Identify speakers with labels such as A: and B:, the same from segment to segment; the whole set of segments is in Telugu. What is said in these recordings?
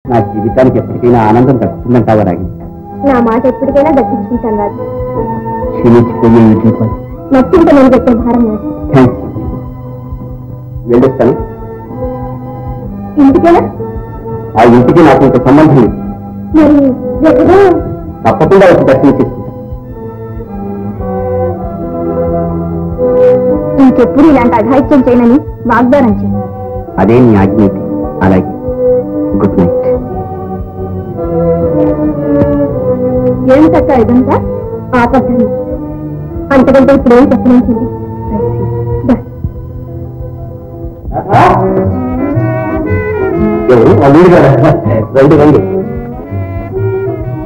A: నా జీవితానికి ఎప్పటికైనా ఆనందం దక్కుతుందంటావా రాగి?
B: నా మాట ఎప్పటికైనా దక్కించుకుంటాను రాజు.
A: క్షీణించిపోయే ఈ దీపాలు
B: నచ్చింత నేను పెట్టే భారం రాజు.
A: థ్యాంక్స్. వెళ్ళొస్తాను.
B: ఇంటికేనా?
A: ఆ ఇంటికి నాకు ఇంత సంబంధం లేదు.
B: మరి ఎక్కడో
A: తప్పకుండా వచ్చి దర్శనం చేసుకుంటాను.
B: ఇంకెప్పుడు ఇలాంటి అఘాయిత్యం చేయనని వాగ్దానం చేయి.
A: అదే నీ ఆజ్ఞ అయితే. అలాగే. Good night.
B: ఏమిటక్క ఇదంతా? ఆపద్దని అంతకంటే ఇప్పుడు ఏం చెప్పనించింది?
A: ఎవరు? అల్లుడు గారా? రండి రండి,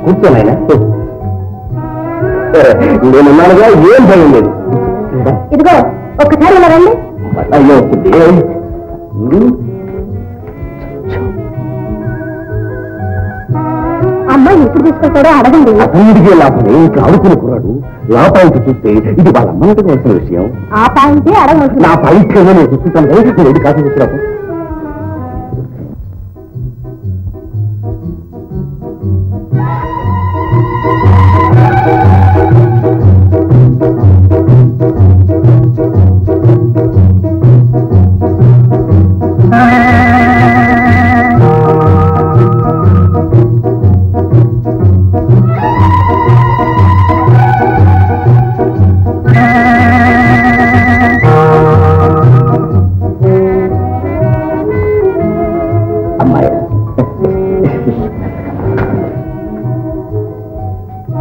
A: కూర్చోనైనా. నేనున్నానుగా, ఏం భయం లేదు.
B: ఇదిగో ఒక్కసారి ఇలా రండి.
A: అయ్యో వచ్చింది.
B: అమ్మాయి ఎప్పుడు తీసుకొస్తాడో అడగండి.
A: అతనిడిగే లాభం ఇంకా ఆడుకుని కురాడు. లాభానికి చూస్తే ఇది వాళ్ళ అమ్మకి తెలిసిన విషయం.
B: ఆ పాయింటే అడగవచ్చు.
A: నా పాయింట్ ఏమో నేను చూసుకుంటాను. నేను ఏది కాదు చూసినప్పుడు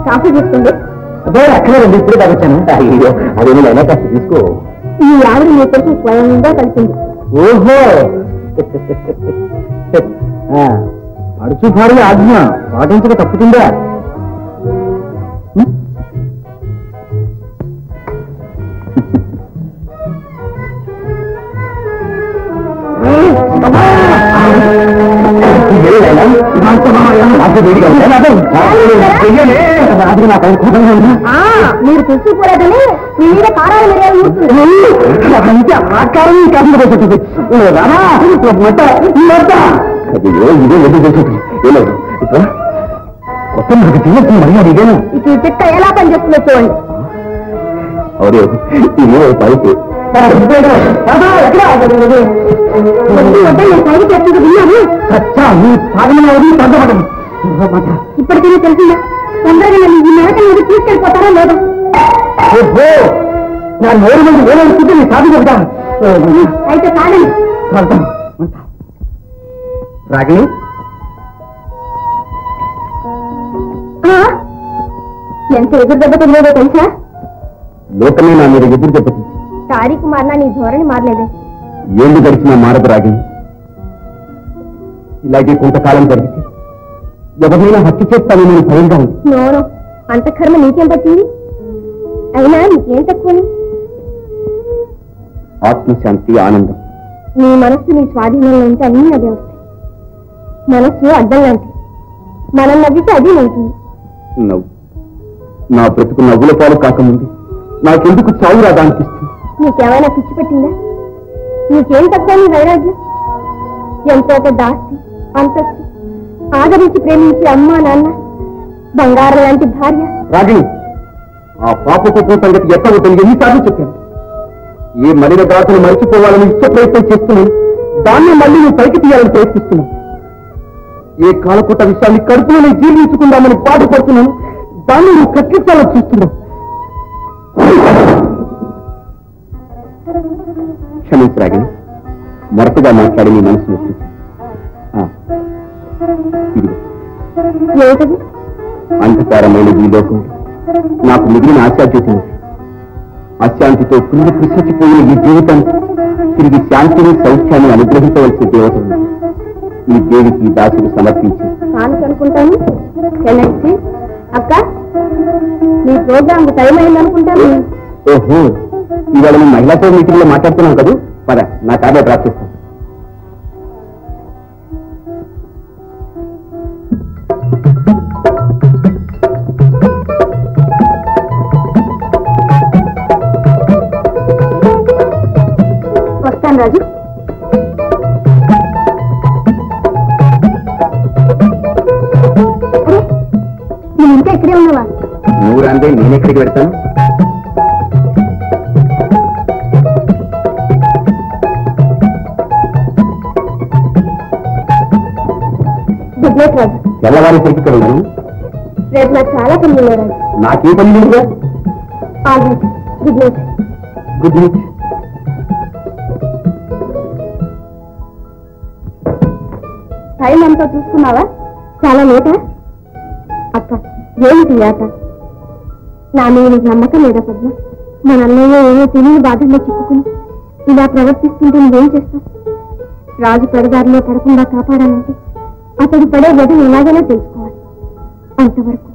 B: కాఫీ తీసుకోండి.
A: అదే అక్కడే రెండు ఇప్పుడు తాగొచ్చాను. అయ్యో అదేమో అయినా కాస్త తీసుకో.
B: ఈ ఆవిడ మీ కోసం స్వయంగా కలిసింది.
A: ఓహో, అడుచు భార్య ఆజ్ఞ పాటించక తప్పుతుందా?
B: మీరు చూసుకోలేదని మీ మీద కారాలు మిరియాలు
A: ఆకారం అయ్యో ఇదే ఎదురు చేసేది. ఏలేదు కొత్త నాకు చిన్న మర్యాద ఇదేనా?
B: ఈ చెట్ట ఎలా పనిచేస్తుందో చూడండి.
A: అవును, ఇదే పైకి
B: ఇప్పటికైనా తెలిసిందా? తొందరగా నన్ను ఈ మేక మీద తీసుకెళ్ళిపోతారా లేదా?
A: ఓహో, నా నోరు మంది వేలనుకుంటే నేను సాధి చెబుతాను.
B: అయితే కాదండి.
A: రాగిణి,
B: ఎంత ఎదురు దెబ్బ తెలియదో తెలుసా?
A: లోకమే నా మీద ఎదురు దెబ్బతి.
B: తారీఖు మారినా నీ ధోరణి మారలేదే.
A: ఏళ్ళు గడిచినా మారదు రాగిణి. ఇలాగే కొంతకాలం జరిగితే ఎవరినైనా హత్య చేస్తానని నేను భయంగా ఉంది.
B: నోను అంత కర్మ నీకేం పట్టింది? అయినా నీకేం తక్కువని?
A: ఆత్మశాంతి, ఆనందం.
B: నీ మనస్సు నీ స్వాధీనంలో ఉంటే అన్నీ అదే వస్తాయి. మనస్సు అడ్డం లాంటిది. మనం నవ్వితే అది నవ్వుతుంది.
A: నవ్వు నా బ్రతుకు నవ్వుల పాలు కాకముంది నాకెందుకు చావు రాదా అనిపిస్తుంది.
B: నీకేమైనా పిచ్చి పెట్టిందా? నీకేం తక్కువ నీ వైరాగ్యం? ఎంతో పెద్ద ఆస్తి, అంతస్తు, ఆదరించి ప్రేమించి అమ్మా నాన్న, బంగారం లాంటి భార్య.
A: రాగిణి, ఆ పాప కుటుంబ సంగతి ఎత్తవద్దు ఎన్నిసార్లు చెప్పాను. ఏ మలిన గాథను మరిచిపోవాలని ఇష్ట ప్రయత్నం చేస్తున్నాను. దాన్ని మళ్ళీ నువ్వు పైకి తీయాలని ప్రయత్నిస్తున్నావు. ఏ కాలకూట విషయాన్ని కడుపులోనే జీర్ణించుకుందామని బాధపడుతున్నాను. దాన్ని నువ్వు కక్కించాలని చూస్తున్నావు. క్షమించు రాగిణి, మొరటుగా మాట్లాడి నీ మనసు నొప్పించి.
B: ఏమిటది?
A: అంధకారమైన ఈ లోకం నాకు మిగిలిన ఆశాజ్యోతి. అశాంతితో పుణ్య కృషించిపోయిన ఈ జీవితానికి తిరిగి శాంతిని, సౌఖ్యాన్ని అనుగ్రహించవలసిన దేవత ఉంది. ఈ దేవికి దాసుడు సమర్పించి
B: అనుకుంటాను. అక్క, నీ ప్రోగ్రామ్ టైం అయిందనుకుంటాను.
A: ఓహో, ఇవాళ మేము మహిళాతో మీటింగ్ లో మాట్లాడుతున్నాం కదా. పద, నా కార్లో డ్రాప్ చేస్తాను.
B: వస్తాను రాజు.
A: అలాగే నేను ఎక్కడికి వెళ్తాను?
B: గుడ్ నైట్ రాజు.
A: తెల్లవారి సరికి ఇక్కడ ఉన్నాను.
B: రేపు నాకు చాలా పని రాజు.
A: నాకే పని లేదుగా.
B: All right, good night.
A: Good night.
B: Time అంతా చూసుకున్నావా? చాలా లేటా? అక్క, ఏమిటి ఆట? నా మీద నీకు నమ్మకం లేదా పద్మ? మన అన్నయ్య ఏమో తెలియని బాధల్లో చిక్కుకుని ఇలా ప్రవర్తిస్తుంటే నువ్వేం చేస్తావు? రాజు పెడదారిలో పడకుండా కాపాడాలంటే అతడు పడే గది ఎలాగైనా తెలుసుకోవాలి. అంతవరకు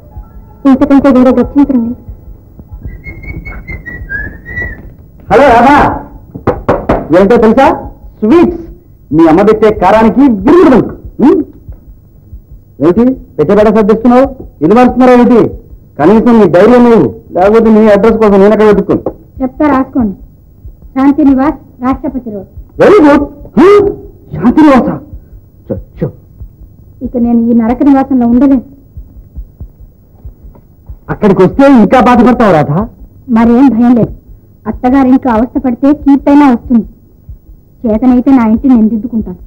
B: ఇంతకంటే వేరే గచ్చించడం లేదు.
A: హలో రాధా, ఏంటో తెలుసా? స్వీట్స్. మీ అమ్మ పెట్టే కారానికి విరుగుడు. ఏమిటి పెట్టబెడ సర్దిస్తున్నావు? ఇది మరుస్తున్నారా ఏమిటి? కనీసం నీ ధైర్యం లేవు, లేకపోతే నీ అడ్రస్ కోసం నేను ఎక్కడ వెతుక్కుని
B: చెప్తా, రాసుకోండి. శాంతి నివాస్, రాష్ట్రపతి రోడ్.
A: Very good. శాంతి నివాస.
B: ఇక నేను ఈ నరక నివాసంలో ఉండలేను.
A: అక్కడికి వస్తే ఇంకా బాధపడతావు రాధా?
B: మరేం భయం లేదు. అత్తగారు ఇంకా అవస్థ పడితే కీర్తైనా వస్తుంది. చేతనైతే నా ఇంటిని నేను దిద్దుకుంటాను.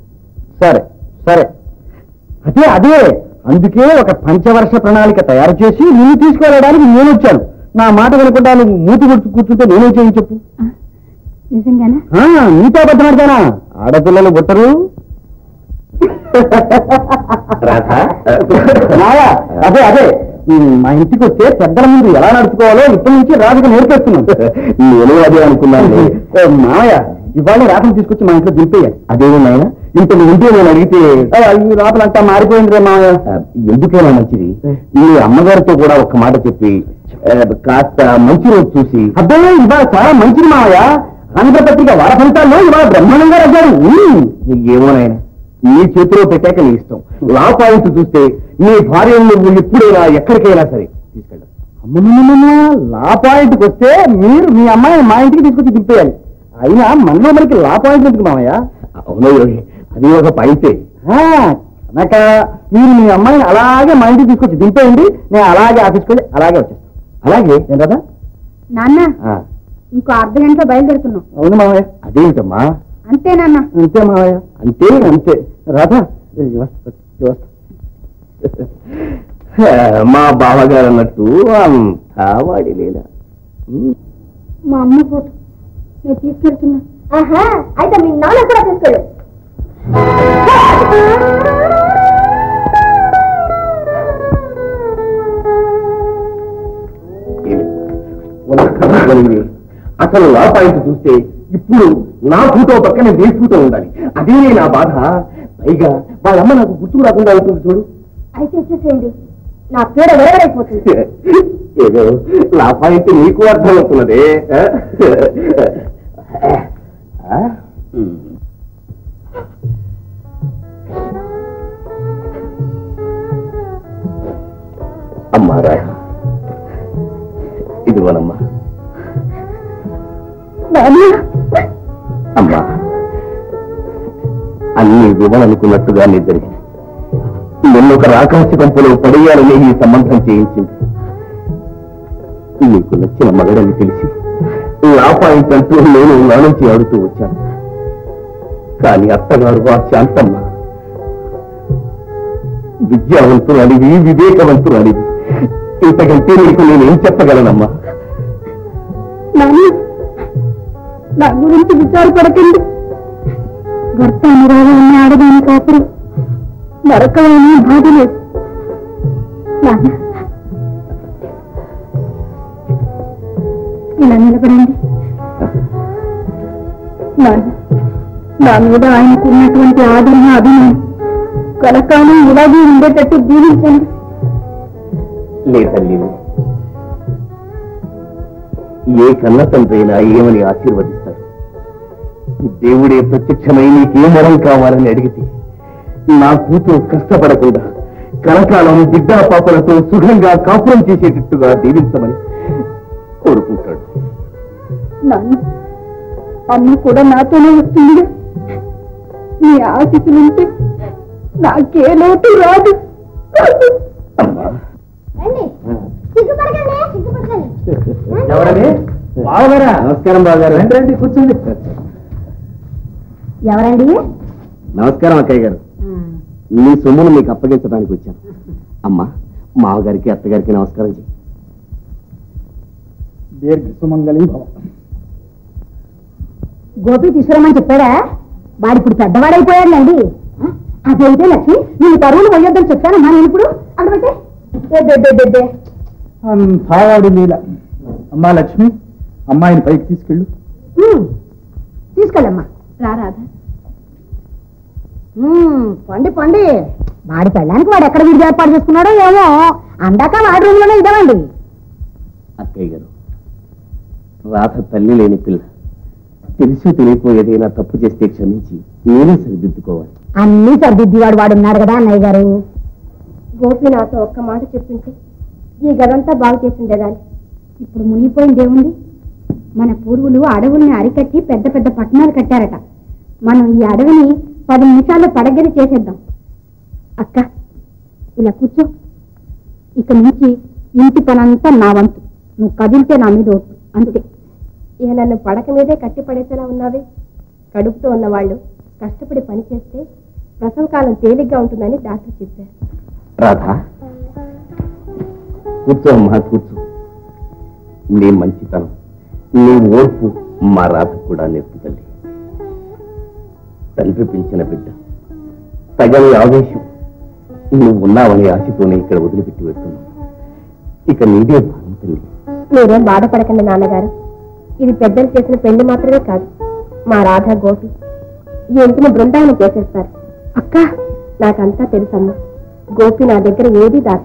A: సరే సరే, అదే అదే అందుకే ఒక పంచవర్ష ప్రణాళిక తయారు చేసి నిన్ను తీసుకువెళ్ళడానికి నేను వచ్చాను. నా మాట వినకుండా నువ్వు మూతి కూర్చుంటే నేనేం చేయని చెప్పు.
B: నిజంగానా?
A: నీతో బద్దమాడతానా? ఆడపిల్లలు బుట్టరు. అదే అదే, మా ఇంటికి వస్తే పెద్దల ముందు ఎలా నడుచుకోవాలో ఇప్పటి నుంచి రాజుకు నేర్పేస్తున్నాను. నేను అదే అనుకున్నాను. మావయ్య, ఇవాళ రాత్రి తీసుకొచ్చి మా ఇంట్లో దింపేయాలి. అదేమో నాయన, ఇంత ఉంటే నేను అడిగితే ఈ రాత్రంతా మారిపోయింది రే మావయ్య. ఎందుకైనా మంచిది మీ అమ్మగారితో కూడా ఒక్క మాట చెప్పి కాస్త మంచి రోజు చూసి. అబ్బే, ఇవాళ చాలా మంచిది మావయ్య. ఆంధ్రపత్రిక వార ఫలితాల్లో ఇవాళ బ్రహ్మాండంగా రాశారు. ఏమోనాయన, నీ చేతిలో పెట్టాక నీ ఇష్టం. లా పాయింట్ చూస్తే నీ భార్యను నువ్వు ఎప్పుడైనా ఎక్కడికైనా సరే తీసుకెళ్ళావు. అమ్మమ్మ, లా పాయింట్కి వస్తే మీరు మీ అమ్మాయిని మా ఇంటికి తీసుకొచ్చి దింపేయాలి. అయినా మనలో మనకి లా పాయింట్ ఎందుకు మామయ్య? అవును, అది ఒక పాయింటే. కనుక మీరు మీ అమ్మాయిని అలాగే మా ఇంటికి తీసుకొచ్చి దింపేయండి. నేను అలాగే ఆఫీస్కి వెళ్ళి అలాగే వచ్చేస్తాను. అలాగే ఏం కదా
B: నాన్న? ఇంకో అర్ధ గంటలో బయలుదేరుతున్నాం.
A: అవును మామయ్య. అదేమిటమ్మా?
B: అంతే నాన్న.
A: అంతే మామయ్య, అంతే అంతే. రాధా, మా బావగారు అన్నట్టు అంతా వాడి లేదా.
B: మా అమ్మ ఫోటో నేను తీసుకెళ్తున్నా. అయితే మీ నాన్న కూడా తీసుకెళ్ళు.
A: అసలు లా పాయింట్ చూస్తే ఇప్పుడు నా ఫోటో పక్కన నీ ఫోటో ఉండాలి. అదే నా బాధ. పైగా వాళ్ళమ్మ నాకు గుర్తుకు రాకుండా అవుతుంది చూడు.
B: అయితే వచ్చేసేయండి, నా పేరు వెరవరైపోతుంది.
A: ఏదో లా పాయింట్ నీకు అర్థం అవుతున్నదే. అమ్మా రా, ఇదిగోనమ్మా. అమ్మా, అన్ని వివరనుకున్నట్టుగానే జరిగింది. నిన్నొక రాకాశ కంపులో పడేయాలని ఈ సంబంధం చేయించింది. నీకు నచ్చిన మగడని తెలిసి లా పాయింట్ అంటూ నేను నా నుంచి ఆడుతూ వచ్చాను. కానీ అత్తగారు ఆ శాంతమ్మ విద్యావంతురాలివి, వివేకవంతురాలివి. ఇంతకంటే నీకు నేనేం చెప్పగలనమ్మా?
B: నా గురించి విచారపడకండి. భర్త అనురాగాన్ని ఆడదాని కాపురం నరకమైన బాధ లేదు. ఇలా నిలబడండి. నా మీద ఆయనకున్నటువంటి ఆదరణ, అభిమానం కలకాలం ఇలాగే ఉండేటట్టు జీవించండి.
A: లేదండి, ఏ కన్న తండ్రైనా ఏమని ఆశీర్వదిస్తాడు? దేవుడే ప్రత్యక్షమై నీకేం వరం కావాలని అడిగితే నా కూతురు కష్టపడకుండా కలకాలం బిడ్డా పాపలతో సుఖంగా కాపురం చేసేటట్టుగా దీవించమని కోరుకుంటాడు.
B: అమ్మ కూడా నాతోనే వస్తుంది. నీ ఆశీస్సులుంటే నాకే లోటు రాదు.
A: అమ్మా,
B: సిగ్గుపడకండి, సిగ్గుపడకండి.
A: బావగారా నమస్కారం బావగారు రండి కూర్చోండి
B: ఎవరండి?
A: నమస్కారం అక్కయ్య గారు మీ సొమ్మును మీకు అప్పగించడానికి వచ్చాను అమ్మా మావగారికి అత్తగారికి నమస్కారం చెయ్యి దీర్ఘ సుమంగళి భవ
B: గోపి తీసుకురమ్మని చెప్పాడా? వాడు ఇప్పుడు పెద్దవాడైపోయాడులేండి. అదైతే లక్ష్మి నేను పరువులు పోయొద్దని చెప్పానమ్మా. నేను ఇప్పుడు అక్కడైతే
A: అంతావాడి లీల అమ్మా లక్ష్మి అమ్మాయిని పైకి తీసుకెళ్ళు
B: తీసుకెళ్ళమ్మా. రారాధా పండి పండి. వాడి పెళ్ళానికి వాడు ఎక్కడ విడిది ఏర్పాటు చేసుకున్నాడో ఏమో. అందాక వాడి రూమ్ లోనే ఇద్దామండి.
A: అక్కయ్య గారు రాధ తల్లి లేని పిల్ల తెలిసి తెలియపోయేదైనా తప్పు చేస్తే క్షమించి నేనే సరిదిద్దుకోవాలి.
B: అన్నీ సరిదిద్దివాడు వాడున్నాడు కదా అన్నయ్య గారు. గోపి నాతో ఒక్క మాట చెప్పింటే ఈ గదంతా బాగు చేసిండేదాన్ని. ఇప్పుడు మునిగిపోయిందేముంది? మన పూర్వులు అడవుల్ని అరికట్టి పెద్ద పెద్ద పట్టణాలు కట్టారట. మనం ఈ అడవిని 10 నిమిషాల్లో పడగది చేసేద్దాం. అక్క ఇలా కూర్చో. ఇక నుంచి ఇంటి పనంతా నా వంతు. నువ్వు కదిలితే నా మీద ఓటు అంతే. ఇక నన్ను పడక మీదే కట్టి పడేసేలా ఉన్నావే. కడుపుతో ఉన్నవాళ్ళు కష్టపడి పని చేస్తే ప్రసవ కాలం తేలిగ్గా ఉంటుందని డాక్టర్ చెప్పారు.
A: రాధా కూర్చో అమ్మా కూర్చో. నీ మంచితనం నీ ఓర్పు మా రాధ కూడా నేర్పుతల్లి. తండ్రి పిలిచిన బిడ్డ తగని ఆవేశం నువ్వు ఉన్నావని ఆశతోనే ఇక్కడ వదిలిపెట్టి పెడుతున్నావు. ఇక నీదే భారం తల్లి.
B: మీరేం బాధపడకండి నాన్నగారు. ఇది పెద్దలు చేసిన పెళ్లి మాత్రమే కాదు, మా రాధ గోపి ఈ ఇంటిని బృందావనం చేసేస్తారు. అక్క నాకంతా తెలుసమ్మా. గోపి నా దగ్గర ఏది దాట.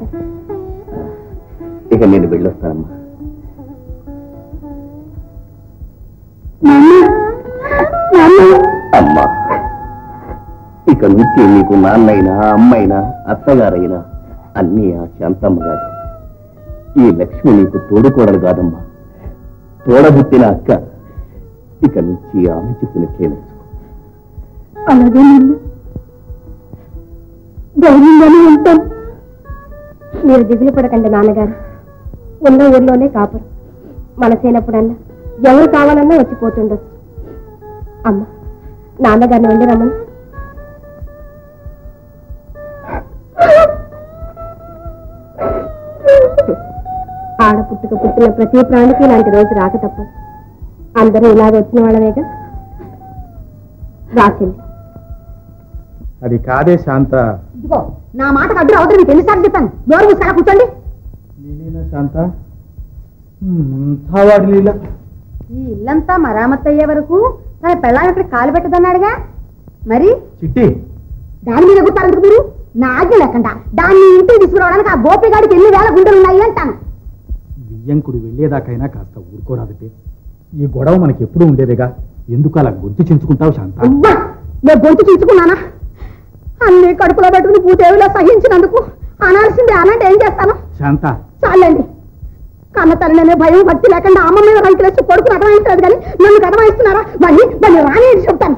A: ఇక నేను వెళ్ళొస్తానమ్మా. అమ్మా ఇక నుంచి నీకు నాన్నైనా అమ్మైనా అత్తగారైనా అన్నీ ఆ శాంతమ్మ గారు. ఈ లక్ష్మి నీకు తోడుకోడలు కాదమ్మా, తోడబుట్టిన అక్క. ఇక నుంచి ఆమె చెప్పినట్లే నడుచుకో.
B: అలాగే ధైర్యంగానే ఉంటాం. మీరు దిగులు పడకండి నాన్నగారు. ఉన్న ఊర్లోనే కాపురం. మనసైనప్పుడల్లా ఎవరు కావాలన్నా వచ్చిపోతుండొచ్చు. అమ్మ నాన్నగారిని వెళ్ళి రమ్మను. ఆడపుట్టుక పుట్టిన ప్రతి ప్రాణికి ఇలాంటి రోజు రాక తప్పదు. అందరూ ఇలాగ వచ్చిన వాళ్ళవేగా. రాసింది
A: అది కాదే శాంత.
B: ఇదిగో నా మాటకు అడ్డు అవుతుంది. మీకు ఎన్నిసార్లు చెప్పాను? నోరు మూసుకొని కూర్చోండి.
A: నేనేనా శాంత? వాడి లీల.
B: ఈ ఇల్లంతా మరామత్తు అయ్యే వరకు తన పెళ్ళాన్ని అక్కడ కాలు పెట్టదన్నాడుగా. మరి
A: చిట్టి
B: దాని మీద ఎగుతారందుకు మీరు? నా ఆజ్ఞ లేకుండా దాన్ని ఇంటికి తీసుకురావడానికి ఆ గోపిగాడికి ఎన్ని వేల గుండెలు ఉన్నాయి అంటాను.
A: బియ్యంకుడు వెళ్ళేదాకైనా కాస్త ఊరుకోరాదటే. ఈ గొడవ మనకి ఎప్పుడు ఉండేదేగా. ఎందుకు అలా గొంతు చించుకుంటావు శాంత?
B: నేను గొంతు చించుకున్నానా? అన్ని కడుపులో పెట్టుకుని భూదేవిలో సహించినందుకు అనాల్సిందే. అనంటే ఏం చేస్తాను?
A: శాంత
B: చాలండి. కన్న తల్లినే భయం భక్తి లేకుండా అమ్మ మీద రైతులేసి కొడుకు కథమాయిస్తారు కానీ నన్ను కథమాయిస్తున్నారా? మళ్ళీ రాని చెప్తాను.